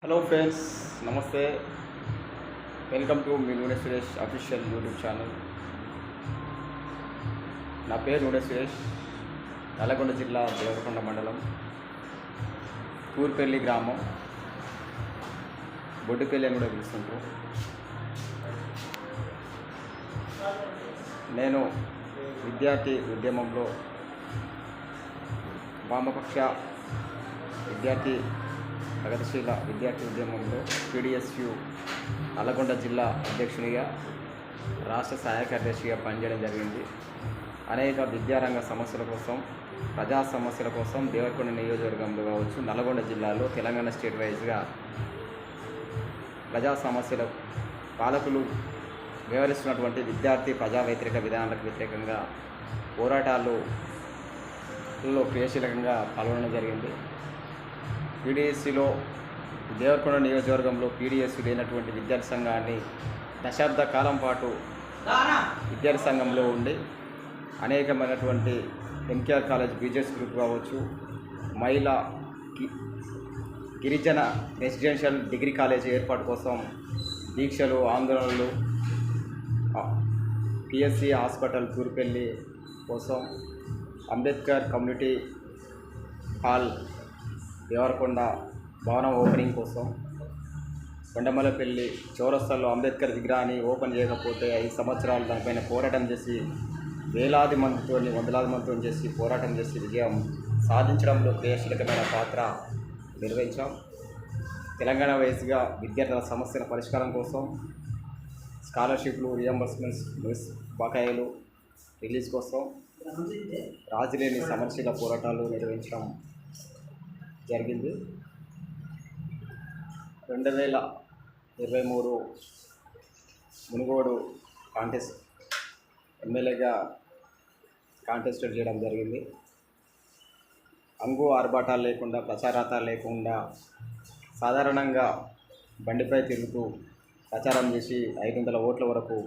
Hello friends, నమస్తే. Welcome to me నూనె Suresh official YouTube channel. నా పేరు నూనె సురేష్. నల్లగొండ జిల్లా దేవరకొండ మండలం కూర్పల్లి గ్రామం, బొడ్డుపల్లి అని కూడా పిలుస్తుంటారు. నేను విద్యార్థి ఉద్యమంలో వామపక్ష విద్యార్థి ప్రగతిశీల విద్యార్థి ఉద్యమంలో పీడిఎస్యు నల్లగొండ జిల్లా అధ్యక్షునిగా, రాష్ట్ర సహాయ కార్యదర్శిగా పనిచేయడం జరిగింది. అనేక విద్యారంగ సమస్యల కోసం, ప్రజా సమస్యల కోసం దేవరకొండ నియోజకవర్గంలో కావచ్చు, నల్లగొండ జిల్లాలో తెలంగాణ స్టేట్ వైజ్గా ప్రజా సమస్యల పాలకులు వ్యవహరిస్తున్నటువంటి విద్యార్థి ప్రజా వ్యతిరేక విధానాలకు వ్యతిరేకంగా పోరాటాల్లో క్రియాశీలకంగా పాల్గొనడం జరిగింది. పీడిఎస్సిలో దేవరకొండ నియోజకవర్గంలో పీడిఎస్సి లేనటువంటి విద్యార్థి సంఘాన్ని దశాబ్ద కాలం పాటు విద్యార్థి సంఘంలో ఉండి అనేకమైనటువంటి ఎన్కేఆర్ కాలేజ్ బీజేఎస్ గ్రూప్ కావచ్చు, మహిళా గిరిజన రెసిడెన్షియల్ డిగ్రీ కాలేజ్ ఏర్పాటు కోసం దీక్షలు, ఆందోళనలు, పిఎస్సి హాస్పిటల్ కూర్పల్లి కోసం, అంబేద్కర్ కమ్యూనిటీ హాల్ దేవరకొండ భవనం ఓపెనింగ్ కోసం, కొండమలపల్లి చౌరస్తాలో అంబేద్కర్ విగ్రహాన్ని ఓపెన్ చేయకపోతే 5 సంవత్సరాలు దానిపైన పోరాటం చేసి వందలాది మందితో చేసి పోరాటం చేసి విజయం సాధించడంలో క్రియాశీలకమైన పాత్ర నిర్వహించాం. తెలంగాణ వైజ్గా విద్యార్థుల సమస్యల పరిష్కారం కోసం స్కాలర్షిప్లు, రియంబర్స్మెంట్స్, బకాయిలు రిలీజ్ కోసం రాజులేని సమరశీల పోరాటాలు నిర్వహించడం జరిగింది. 2023 మునుగోడు ఎమ్మెల్యేగా కాంటెస్టెడ్ చేయడం జరిగింది. ఆర్భాటాలు లేకుండా, ప్రచారాతాలు లేకుండా సాధారణంగా బండిపై తిరుగుతూ ప్రచారం చేసి 500 ఓట్ల వరకు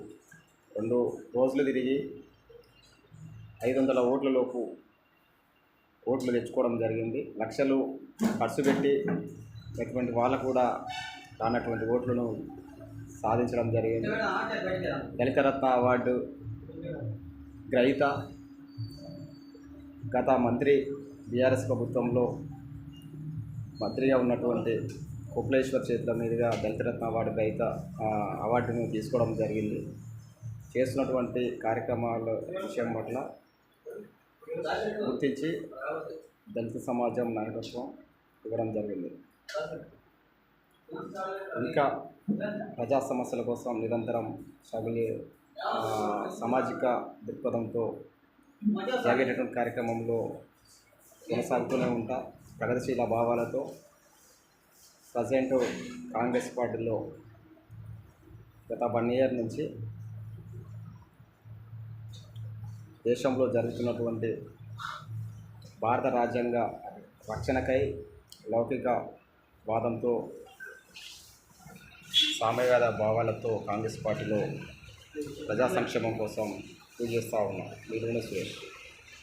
2 రోజులు తిరిగి 500 ఓట్లలోపు ఓట్లు తెచ్చుకోవడం జరిగింది. లక్షలు ఖర్చు పెట్టి ఎటువంటి వాళ్ళకు కూడా రానటువంటి ఓట్లను సాధించడం జరిగింది. దళితరత్న అవార్డు గ్రహీత, గత మంత్రి బీఆర్ఎస్ ప్రభుత్వంలో మంత్రిగా ఉన్నటువంటి కుప్లేశ్వర్ చేతుల మీదుగా దళితరత్న అవార్డు గ్రహీత అవార్డును తీసుకోవడం జరిగింది. చేస్తున్నటువంటి కార్యక్రమాల విషయం పట్ల గుర్తించి దళిత సమాజం నాయకత్వం ఇవ్వడం జరిగింది. ఇంకా ప్రజా సమస్యల కోసం నిరంతరం సామాజిక దృక్పథంతో జరిగేటటువంటి కార్యక్రమంలో కొనసాగుతూనే ఉంటా. ప్రగతిశీల భావాలతో ప్రజెంట్ కాంగ్రెస్ పార్టీలో గత 1 ఇయర్ నుంచి దేశంలో జరుగుతున్నటువంటి భారత రాజ్యాంగ రక్షణకై లౌకిక వాదంతో, సామ్యవాద భావాలతో కాంగ్రెస్ పార్టీలో ప్రజా సంక్షేమం కోసం కృషి చేస్తూ ఉన్నాం. మీ నూనె సురేష్.